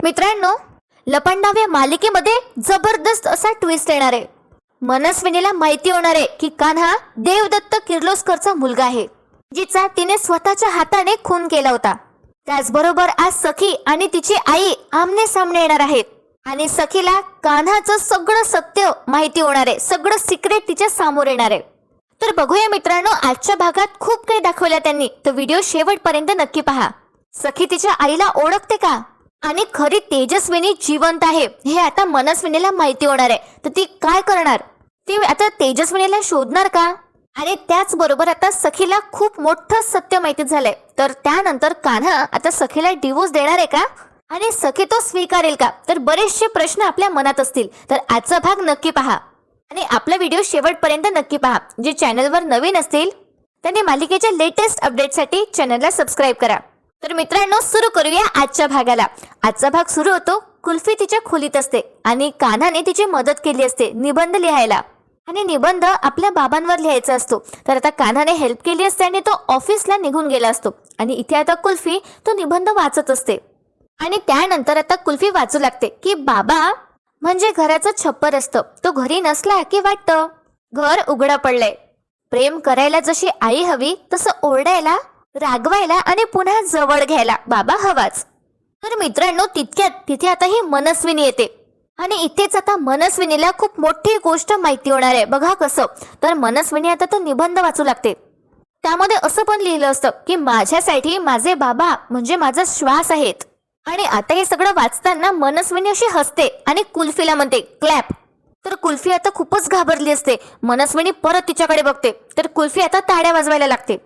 मित्रांनो, लपंडाव या मालिकेमध्ये जबरदस्त असा ट्विस्ट येणार आहे. मनस्विनीला माहिती होणार आहे की कान्हा देवदत्त किर्लोस्करचा मुलगा आहे, जिचा तिने स्वतःच्या हाताने खून केला होता. त्याचबरोबर आज सखी आणि तिची आई आमने सामने येणार आहेत आणि सखीला कान्हाचं सगळं सत्य माहिती होणार आहे. सगळं सिक्रेट तिच्या समोर येणार आहे. तर बघूया मित्रांनो, आजच्या भागात खूप काही दाखवलं त्यांनी, तर व्हिडिओ शेवटपर्यंत नक्की पहा. सखी तिच्या आईला ओळखते का आणि खरी तेजस्विनी जिवंत आहे हे आता मनस्विनीला माहिती होणार आहे. तर ती काय करणार? ती आता तेजस्विनीला शोधणार का? आणि त्याचबरोबर आता सखीला खूप मोठं सत्य माहिती झालंय. तर त्यानंतर कान्हा आता सखीला डिवोर्स देणार आहे का आणि सखी तो स्वीकारेल का? तर बरेचसे प्रश्न आपल्या मनात असतील. तर आजचा भाग नक्की पहा आणि आपला व्हिडिओ शेवटपर्यंत नक्की पहा. जे चॅनलवर नवीन असतील त्यांनी मालिकेच्या लेटेस्ट अपडेटसाठी चॅनलला सबस्क्राईब करा. तर मित्रांनो, सुरू करूया आजच्या भागाला. आजचा भाग सुरू होतो, कुल्फी तिच्या खोलीत असते आणि कान्हाने तिची मदत केली असते निबंध लिहायला आणि निबंध आपल्या बाबांवर लिहायचा असतो. तर आता कान्हाने हेल्प केली असते आणि तो ऑफिसला निघून गेला असतो आणि इथे आता कुल्फी तो निबंध वाचत असते. आणि त्यानंतर आता कुल्फी वाचू लागते की बाबा म्हणजे घराचं छप्पर असतं, तो घरी नसला की वाटतं घर उघडं पडलंय. प्रेम करायला जशी आई हवी तसं ओरडायला, रागवायला आणि पुन्हा जवळ घ्यायला बाबा हवाच. तर मित्रांनो, तितक्यात तिथे आता ही मनस्विनी येते आणि इथेच आता मनस्विनीला खूप मोठी गोष्ट माहिती होणार आहे. बघा कसं. तर मनस्विनी आता तो निबंध वाचू लागते. त्यामध्ये असं पण लिहिलं असतं की माझ्यासाठी माझे बाबा म्हणजे माझा श्वास आहेत. आणि आता हे सगळं वाचताना मनस्विनी अशी हसते आणि कुल्फीला म्हणते क्लॅप. तर कुल्फी आता खूपच घाबरली असते. मनस्विनी परत तिच्याकडे बघते तर कुल्फी आता ताड्या वाजवायला लागते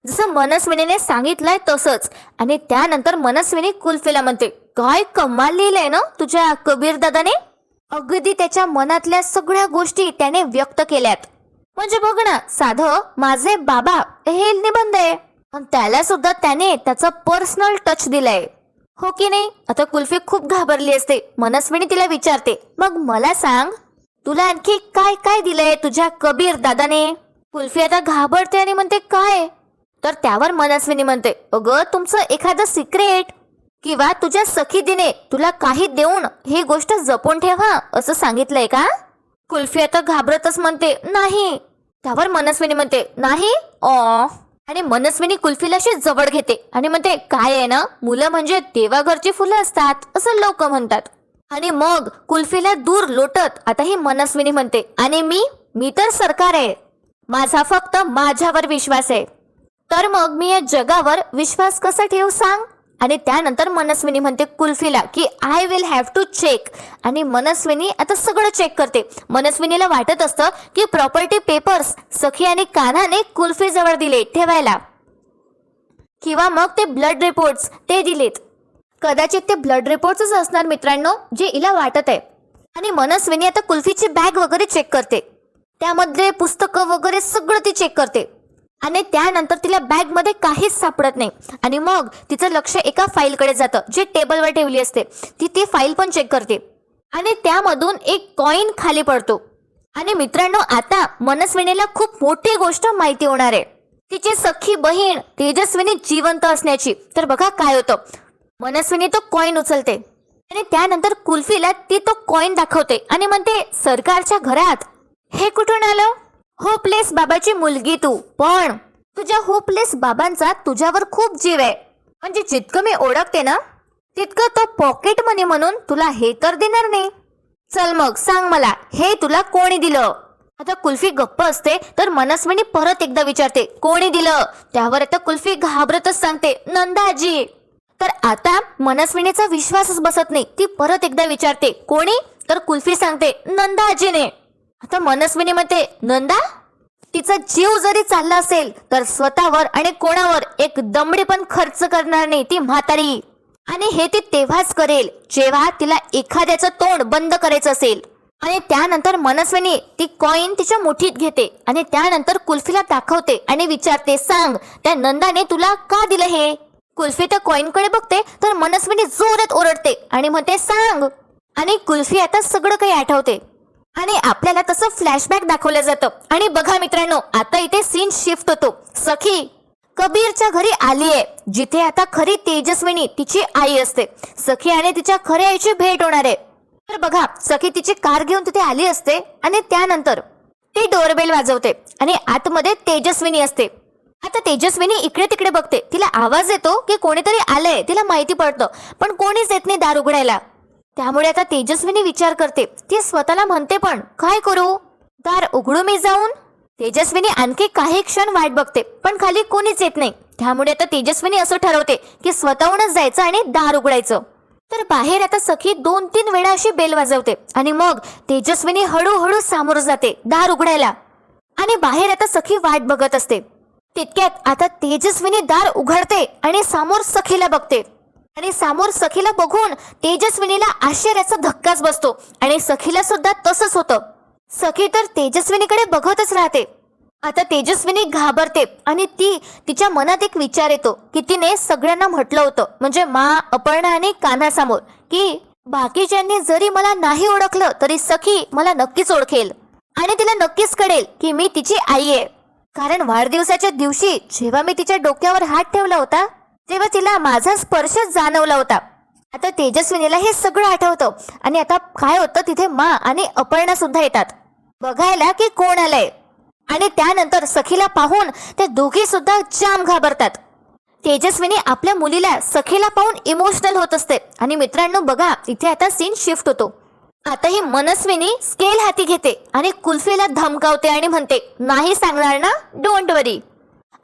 जसं मनस्विनीने सांगितलंय तसंच. आणि त्यानंतर मनस्विनी कुल्फीला म्हणते, काय कमाल लिहिलंय ना तुझ्या कबीर दादाने. अगदी त्याच्या मनातल्या सगळ्या गोष्टी त्याने व्यक्त केल्यात. म्हणजे बघ ना, साधं माझे बाबा हे निबंध आहे पण त्याला सुद्धा त्याने त्याचा पर्सनल टच दिलाय, हो की नाही. आता कुल्फी खूप घाबरली असते. मनस्विनी तिला विचारते, मग मला सांग तुला आणखी काय काय दिलंय तुझ्या कबीर दादाने. कुल्फी आता घाबरते आणि म्हणते काय. तर त्यावर मनस्विनी म्हणते, अगं तुमचं एखादं सिक्रेट किंवा तुझ्या सखीदीने तुला काही देऊन ही गोष्ट जपून ठेवा असं सांगितलंय का. कुल्फी आता घाबरतच म्हणते नाही. त्यावर मनस्विनी म्हणते नाही आणि मनस्विनी कुल्फीला अशी जवळ घेते आणि म्हणते, काय आहे ना, मुलं म्हणजे देवाघरची फुलं असतात असं लोक म्हणतात. आणि मग कुल्फीला दूर लोटत आता ही मनस्विनी म्हणते, आणि मी तर सरकार आहे, माझा फक्त माझ्यावर विश्वास आहे. तर मग मी या जगावर विश्वास कसा ठेवू सांग. आणि त्यानंतर मनस्विनी म्हणते कुल्फीला की I will have to check. आणि मनस्विनी आता सगळं चेक करते. मनस्विनीला वाटत असतं की प्रॉपर्टी पेपर्स सखी आणि कान्हाने कुल्फी जवळ दिले ठेवायला किंवा मग ते ब्लड रिपोर्ट्स ते दिलेत. कदाचित ते ब्लड रिपोर्ट्सच असणार मित्रांनो, जे हिला वाटत आहे. आणि मनस्विनी आता कुल्फीची बॅग वगैरे चेक करते. त्यामधले पुस्तकं वगैरे सगळं ती चेक करते. आणि त्यानंतर तिला बॅग मध्ये काहीच सापडत नाही. आणि मग तिचं लक्ष एका फाईलकडे जातं जे टेबलवर ठेवली असते. ती फाईल पण चेक करते आणि त्यामधून एक कॉइन खाली पडतो. आणि मित्रांनो, आता मनस्विनीला खूप मोठी गोष्ट माहिती होणार आहे, तिची सख्खी बहीण तेजस्विनी जिवंत असण्याची. तर बघा काय होतं. मनस्विनी तो कॉइन उचलते आणि त्यानंतर कुल्फीला ती तो कॉइन दाखवते आणि म्हणते, सरकारच्या घरात हे कुठून आलं. होपलेस बाबाची मुलगी तू, पण तुझ्या होपलेस बाबांचा तुझ्यावर खूप जीव आहे. म्हणजे जितकं मी ओळखते ना तितकं तो पॉकेट मनी म्हणून तुला हे तर देणार नाही. चल मग सांग मला, हे तुला कोणी दिलं. आता कुल्फी गप्प असते. तर मनस्विनी परत एकदा विचारते, कोणी दिलं. त्यावर आता कुल्फी घाबरतच सांगते, नंदाजी. तर आता मनस्विनीचा विश्वासच बसत नाही. ती परत एकदा विचारते, कोणी. तर कुल्फी सांगते, नंदाजीने. आता मनस्विनी म्हणते, नंदा. तिचा जीव जरी चालला असेल तर स्वतःवर आणि कोणावर एक दमडी पण खर्च करणार नाही ती म्हातारी. आणि हे ती तेव्हाच करेल जेव्हा तिला एखाद्याचं तोंड बंद करायचं असेल. आणि त्यानंतर मनस्विनी ती कॉइन तिच्या मुठीत घेते आणि त्यानंतर कुल्फीला दाखवते आणि विचारते, सांग त्या नंदाने तुला का दिलं हे. कुल्फी त्या कॉइन कडे बघते तर मनस्विनी जोरात ओरडते आणि म्हणते, सांग. आणि कुल्फी आता सगळं काही आठवते आणि आपल्याला तसं फ्लॅशबॅक दाखवलं जातं. आणि बघा मित्रांनो, आता इथे सीन शिफ्ट होतो. सखी कबीरच्या घरी आली आहे, जिथे आता खरी तेजस्विनी तिची आई असते. सखी आणि तिच्या खऱ्या आईची भेट होणार आहे. तर बघा, सखी तिची कार घेऊन तिथे आली असते आणि त्यानंतर ती डोरबेल वाजवते आणि आतमध्ये तेजस्विनी असते. आता तेजस्विनी इकडे तिकडे बघते, तिला आवाज येतो की कोणीतरी आलंय, तिला माहिती पडतं, पण कोणीच येत नाही दार उघडायला. त्यामुळे आता तेजस्विनी विचार करते, ती स्वतःला म्हणते पण काय करू, दार उघडू मी जाऊन. तेजस्विनी आणखी काही क्षण वाट बघते, पण खाली कोणीच येत नाही. त्यामुळे आता तेजस्विनी असं ठरवते की स्वतःहूनच जायचं आणि दार उघडायचं. तर बाहेर आता सखी 2-3 वेळा अशी बेल वाजवते आणि मग तेजस्विनी हळूहळू सामोरं जाते दार उघडायला. आणि बाहेर आता सखी वाट बघत असते. तितक्यात आता तेजस्विनी दार उघडते आणि समोर सखीला बघते. आणि समोर सखीला बघून तेजस्विनीला आश्चर्याचा धक्काच बसतो आणि सखीला सुद्धा तसंच होतं. सखी तर तेजस्विनीकडे बघतच राहते. आता तेजस्विनी घाबरते आणि तिच्या मनात एक विचार येतो की तिने सगळ्यांना म्हटलं होतं, म्हणजे मा, अपर्णा आणि कान्हा समोर, की बाकीच्यांनी जरी मला नाही ओळखलं तरी सखी मला नक्कीच ओळखेल आणि तिला नक्कीच कळेल की मी तिची आई आहे. कारण वाढदिवसाच्या दिवशी जेव्हा मी तिच्या डोक्यावर हात ठेवला होता तेव्हा तिला माझा स्पर्श जाणवला होता. आता तेजस्विनीला हे सगळं आठवतं आणि आता काय होतं, तिथे मा आणि अपर्णा सुद्धा येतात बघायला की कोण आलंय. आणि त्यानंतर सखीला पाहून ते दोघी सुद्धा जाम घाबरतात. तेजस्विनी आपल्या मुलीला सखीला पाहून इमोशनल होत असते. आणि मित्रांनो बघा, इथे आता सीन शिफ्ट होतो. आता ही मनस्विनी स्केल हाती घेते आणि कुल्फीला धमकावते आणि म्हणते, नाही सांगणार ना, डोंट वरी.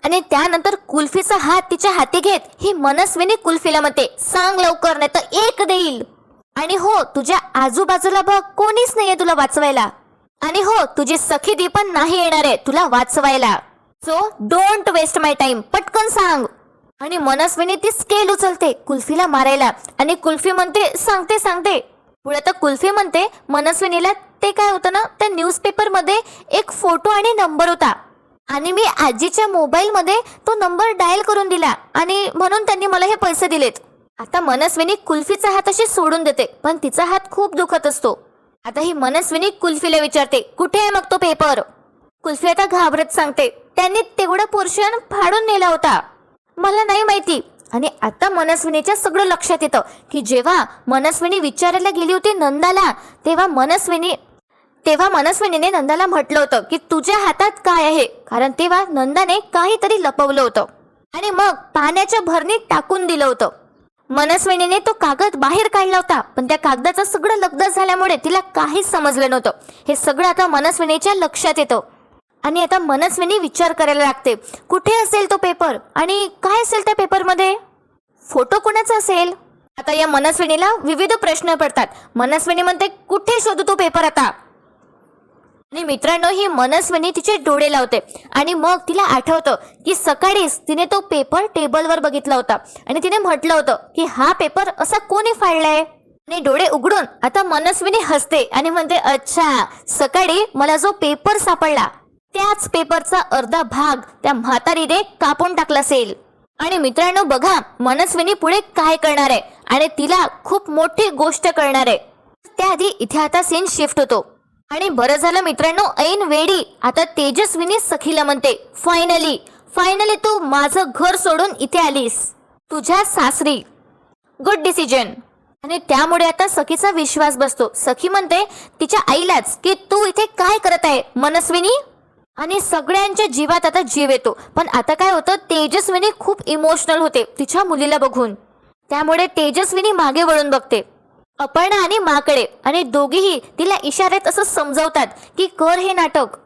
आणि त्यानंतर कुल्फीचा हात तिच्या हाती घेत ही मनस्विनी कुल्फीला म्हणते, सांग लवकर नाही तर एक देईल. आणि हो, तुझ्या आजूबाजूला बघ, कोणीच नाहीये तुला वाचवायला. आणि हो, तुझी सखी दी पण नाही येणार आहे तुला वाचवायला. So don't waste my time, पटकन सांग. आणि मनस्विनी ती स्केल उचलते कुल्फीला मारायला आणि कुल्फी म्हणते, सांगते सांगते. पुढे तर कुल्फी म्हणते मनस्विनीला, ते काय होतं ना, त्या न्यूजपेपर मध्ये एक फोटो आणि नंबर होता आणि मी आजीच्या मोबाईल मध्ये तो नंबर डायल करून दिला आणि म्हणून त्यांनी मला हे पैसे दिलेत. आता मनस्विनी कुल्फीचा हात अशी सोडून देते, पण तिचा हात खूप दुखत असतो. आता ही मनस्विनी कुल्फीला विचारते, कुठे आहे मग तो पेपर. कुल्फी आता घाबरत सांगते, त्यांनी तेवढा पोर्शन फाडून नेला होता, मला नाही माहिती. आणि आता मनस्विनीच्या सगळं लक्षात येतं की जेव्हा मनस्विनी विचारायला गेली होती नंदाला, तेव्हा मनस्विनीने नंदाला म्हटलं होतं की तुझ्या हातात काय आहे, कारण तेव्हा नंदाने काहीतरी लपवलं होतं आणि मग पाण्याच्या भरणीत टाकून दिलं होतं. मनस्विनीने तो कागद बाहेर काढला होता, पण त्या कागदाचं सगळं लगद झाल्यामुळे तिला काहीच समजलं नव्हतं. हे सगळं आता मनस्विनीच्या लक्षात येतं आणि आता मनस्विनी विचार करायला लागते, कुठे असेल तो पेपर आणि काय असेल त्या पेपरमध्ये, फोटो कोणाचा असेल. आता या मनस्विनीला विविध प्रश्न पडतात. मनस्विनी म्हणते, कुठे शोधू तो पेपर आता. आणि मित्रांनो, ही मनस्विनी तिचे डोळे लावते आणि मग तिला आठवतं की सकाळीच तिने तो पेपर टेबलवर बघितला होता आणि तिने म्हटलं होतं की हा पेपर असा कोणी फाडलाय. आणि डोळे उघडून आता मनस्विनी हसते आणि म्हणते, अच्छा, सकाळी मला जो पेपर सापडला त्याच पेपरचा अर्धा भाग त्या म्हातारीने कापून टाकला असेल. आणि मित्रांनो बघा, मनस्विनी पुढे काय करणार आहे आणि तिला खूप मोठी गोष्ट करणार आहे. त्याआधी इथे आता सीन शिफ्ट होतो. आणि बरं झालं मित्रांनो, ऐन वेळी आता तेजस्विनी सखीला म्हणते, फायनली तू माझं घर सोडून इथे आलीस, तुझ्या सासरी, गुड डिसिजन. आणि त्यामुळे आता सखीचा विश्वास बसतो. सखी म्हणते तिच्या आईलाच की तू इथे काय करत आहे मनस्विनी. आणि सगळ्यांच्या जीवात आता जीव येतो. पण आता काय होतं, तेजस्विनी खूप इमोशनल होते तिच्या मुलीला बघून. त्यामुळे तेजस्विनी मागे वळून बघते अपर्णा आणि माकडे आणि दोघेही तिला इशाऱ्यात असं समजावतात की कर हे नाटक,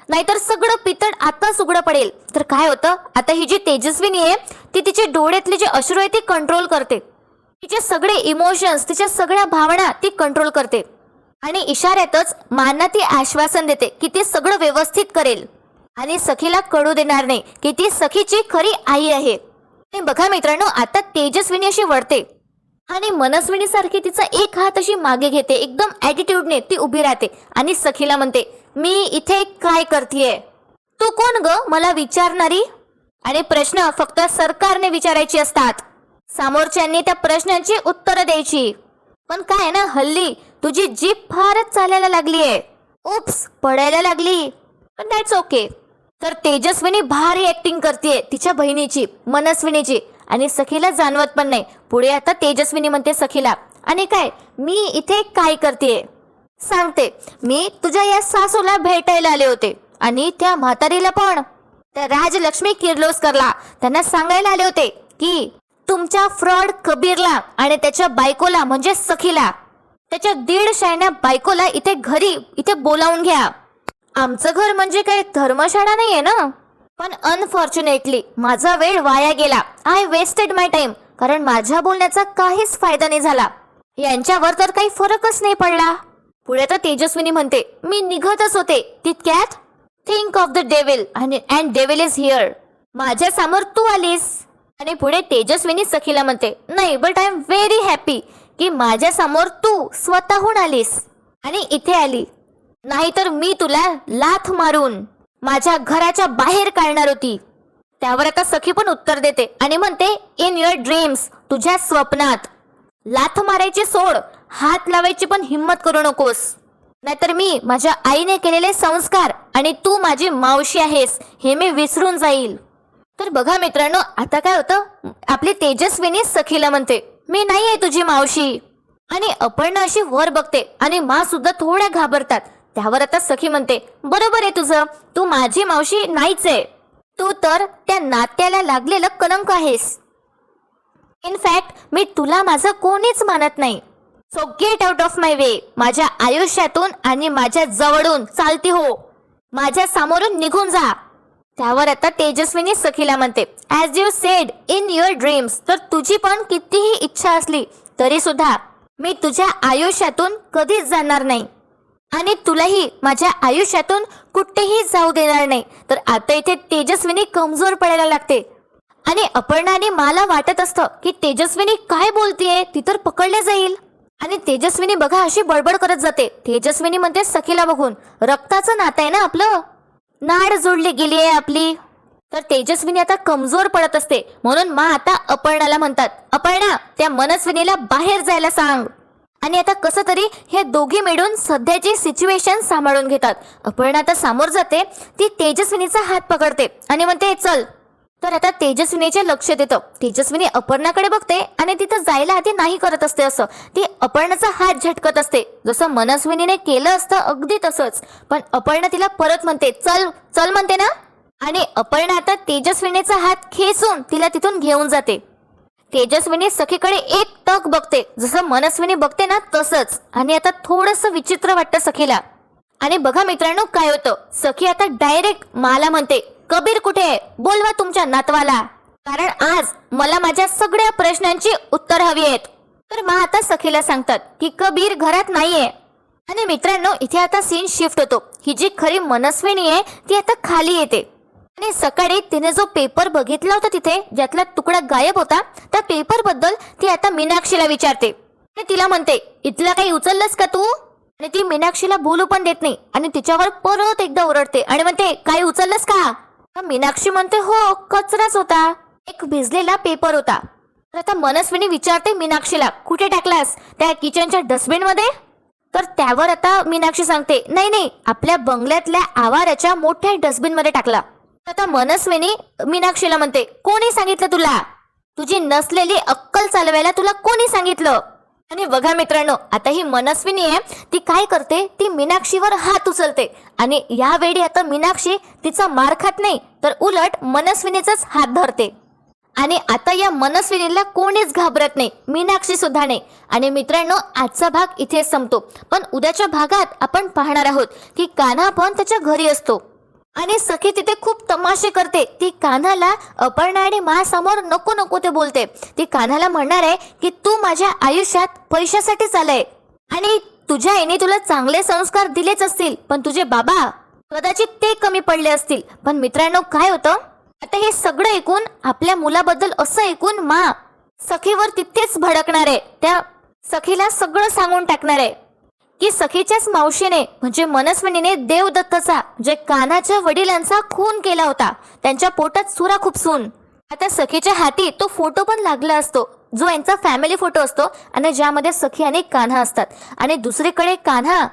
नाहीतर सगळं पितळ आताच उघडं पडेल. तर काय होतं, आता ही जी तेजस्विनी आहे ती तिचे डोळ्यातले जे अश्रू आहे ते कंट्रोल करते, तिचे सगळे इमोशन्स, तिच्या सगळ्या भावना ती कंट्रोल करते आणि इशाऱ्यातच मांना ती आश्वासन देते की ती सगळं व्यवस्थित करेल आणि सखीला कळू देणार नाही की ती सखीची खरी आई आहे. बघा मित्रांनो, आता तेजस्विनी अशी वळते आणि मनस्विनी सारखी तिचा एक हात अशी मागे घेते, एकदम ॲटिट्यूडने ती उभी राहते आणि सखीला म्हणते, मी इथे काय करतेय, तू कोण ग मला विचारणारी. आणि प्रश्न फक्त सरकारने विचारायचे असतात, समोरच्यांनी त्या प्रश्नांची उत्तरं द्यायची. पण काय ना, हल्ली तुझी जीभ फारच चालायला लागलीये, उप्स, पडायला लागली, पण दॅट्स ओके. तर तेजस्विनी भारी ऍक्टिंग करते तिच्या बहिणीची मनस्विनीची आणि सखीला जाणवत पण नाही. पुढे आता तेजस्विनी म्हणते सखीला, आणि काय मी इथे काय करते सांगते. मी तुझ्या या सासूला भेटायला आले होते आणि त्या म्हातारीला पण, त्या राजलक्ष्मी किर्लोस्करला त्यांना सांगायला आले होते की तुमच्या फ्रॉड कबीरला आणि त्याच्या बायकोला म्हणजे सखीला, त्याच्या 1.5 शायन्या बायकोला इथे घरी इथे बोलावून घ्या. आमचं घर म्हणजे काही धर्मशाळा नाहीये ना. पण अनफॉर्च्युनेटली माझा वेळ वाया गेला. I wasted my time. कारण माझ्या बोलण्याचा काहीच फायदा नाही झाला. यांच्यावर तर काही फरकच नाही पडला. पुढे तर तेजस्विनी म्हणते, मी निघतच होते तितक्यात think of the devil and devil is here. माझ्या समोर तू आलीस. आणि पुढे तेजस्विनी सखीला म्हणते, नाही but I am very happy की माझ्या समोर तू स्वतःहून आलीस आणि इथे आली. नाहीतर मी तुला लाथ मारून माझ्या घराच्या बाहेर काढणार होती. त्यावर आता सखी पण उत्तर देते आणि म्हणते, इन युअर ड्रीम्स, तुझ्या स्वप्नात. लाथ मारायची सोड, हात लावायची पण हिम्मत करू नकोस. नाहीतर मी माझ्या आईने केलेले संस्कार आणि तू माझी मावशी आहेस हे मी विसरून जाईल. तर बघा मित्रांनो, आता काय होतं, आपली तेजस्विनी सखीला म्हणते, मी नाही आहे तुझी मावशी. आणि अपर्णा अशी वर बघते आणि मा सुद्धा थोड्या घाबरतात. त्यावर आता सखी म्हणते, बरोबर आहे तुझं, तू माझी मावशी नाहीच आहे. तू तर त्या नात्याला लागलेलं कलंक आहेस. इनफॅक्ट मी तुला माझं कोणीच मानत नाही. So get out of my way. माझ्या आयुष्यातून आणि माझ्या जवळून चालती हो. माझ्या समोरून निघून जा. त्यावर आता तेजस्विनी सखीला म्हणते, as you said in your dreams. तर तुझी पण कितीही इच्छा असली तरी सुद्धा मी तुझ्या आयुष्यातून कधीच जाणार नाही आणि तुलाही माझ्या आयुष्यातून कुठेही जाऊ देणार नाही. तर आता इथे तेजस्विनी कमजोर पडायला लागते आणि अपर्णा आणि मला वाटत असतं की तेजस्विनी काय बोलतेय, ती तर पकडले जाईल. आणि तेजस्विनी बघा अशी बडबड करत जाते. तेजस्विनी म्हणते सखीला बघून, रक्ताचं नातं आहे ना आपलं, नाड जोडली गेली आहे आपली. तर तेजस्विनी आता कमजोर पडत असते. म्हणून मा आता अपर्णाला म्हणतात, अपर्णा त्या मनस्विनीला बाहेर जायला सांग. आणि आता कसं तरी हे दोघी मिळून सध्याची सिच्युएशन सांभाळून घेतात. अपर्णा आता समोर जाते, ती तेजस्विनीचा हात पकडते आणि म्हणते चल. तर आता तेजस्विनीचे लक्ष देतं. तेजस्विनी अपर्णाकडे बघते आणि तिथं जायला आधी नाही करत असते असं. ती अपर्णाचा हात झटकत असते जसं मनस्विनीने केलं असतं अगदी तसंच. पण अपर्णा तिला परत म्हणते चल चल म्हणते ना. आणि अपर्णा आता तेजस्विनीचा हात खेचून तिला तिथून घेऊन जाते. तेजस्विनी सखीकडे एक टक बघते जसं मनस्विनी बघते ना तसंच. आणि आता थोडंसं विचित्र वाटतं सखीला. आणि बघा मित्रांनो काय होतं, सखी आता डायरेक्ट मला म्हणते, कबीर कुठे आहे, बोलवा तुमच्या नातवाला, कारण आज मला माझ्या सगळ्या प्रश्नांची उत्तर हवी आहेत. तर मा आता सखीला सांगतात की कबीर घरात नाहीये. आणि मित्रांनो इथे आता सीन शिफ्ट होतो. ही जी खरी मनस्विनी आहे ती आता खाली येते. आणि सकाळी तिने जो पेपर बघितला होता तिथे ज्यातला तुकडा गायब होता, त्या पेपर बद्दल ती आता मीनाक्षीला विचारते. आणि तिला म्हणते, इथला काही उचललंस का तू. आणि ती मीनाक्षीला बोलू पण देत नाही आणि तिच्यावर परत एकदा ओरडते आणि म्हणते, काही उचललंस का. मीनाक्षी म्हणते, हो कचराच होता, एक भिजलेला पेपर होता. तर आता मनस्विनी विचारते मीनाक्षीला, कुठे टाकलास, त्या किचनच्या डस्टबिन मध्ये. तर त्यावर आता मीनाक्षी सांगते, नाही नाही, आपल्या बंगल्यातल्या आवाराच्या मोठ्या डस्टबिन मध्ये टाकला. आता मनस्विनी मीनाक्षीला म्हणते, कोणी सांगितलं तुला, तुझी नसलेली अक्कल चालवायला तुला कोणी सांगितलं. आणि बघा मित्रांनो आता ही मनस्विनी आहे ती काय करते, ती मीनाक्षीवर हात उचलते. आणि यावेळी आता मीनाक्षी तिचा मार खात नाही तर उलट मनस्विनीचाच हात धरते. आणि आता या मनस्विनीला कोणीच घाबरत नाही, मीनाक्षी सुद्धा नाही. आणि मित्रांनो आजचा भाग इथे संपतो. पण उद्याच्या भागात आपण पाहणार आहोत की कान्हा पण त्याच्या घरी असतो आणि सखी तिथे खूप तमाशे करते. ती कान्हाला अपर्णा आणि माझ्यासमोर नको नको ते बोलते. ती कान्हाला म्हणणार आहे की तू माझ्या आयुष्यात पैशासाठीच आलाय आणि तुझ्या आईने तुला चांगले संस्कार दिलेच असतील पण तुझे बाबा कदाचित ते कमी पडले असतील. पण मित्रांनो काय होतं, आता हे सगळं ऐकून आपल्या मुलाबद्दल असं ऐकून मा सखीवर तिथेच भडकणार आहे. त्या सखीला सगळं सांगून टाकणार आहे की सखीच्याच मावशीने म्हणजे मनस्विनीने देवदत्तचा जे कान्हाच्या वडिलांचा खून केला होता, त्यांच्या पोटात सुरा खुपसून. आता सखीच्या हाती तो फोटो पण लागला असतो जो यांचा फॅमिली फोटो असतो आणि ज्यामध्ये सखी आणि कान्हा असतात. आणि दुसरीकडे कान्हा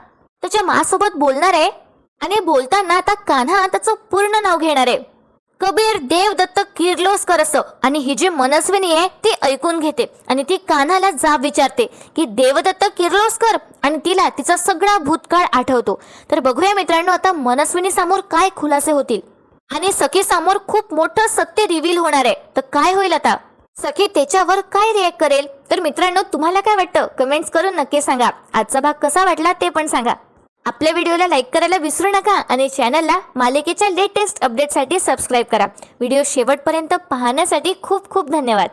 त्याच्या मासोबत बोलणार आहे आणि बोलताना आता कान्हा त्याचं पूर्ण नाव घेणार आहे. कबीर देवदत्त किर्लोस्कर असं. आणि ही जी मनस्विनी आहे ती ऐकून घेते आणि ती कान्हाला जाब विचारते की देवदत्त किर्लोस्कर, आणि तिला तिचा सगळा भूतकाळ आठवतो. तर बघूया मित्रांनो आता मनस्विनी समोर काय खुलासे होतील आणि सखी समोर खूप मोठं सत्य रिव्हील होणार आहे. तर काय होईल आता, सखी त्याच्यावर काय रिॲक्ट करेल? तर मित्रांनो तुम्हाला काय वाटतं कमेंट्स करून नक्की सांगा. आजचा भाग कसा वाटला ते पण सांगा. आपल्या व्हिडिओला लाईक करायला विसरू नका आणि चॅनलला मालिकेच्या लेटेस्ट अपडेटसाठी सबस्क्राईब करा. व्हिडिओ शेवटपर्यंत पाहण्यासाठी खूप खूप धन्यवाद.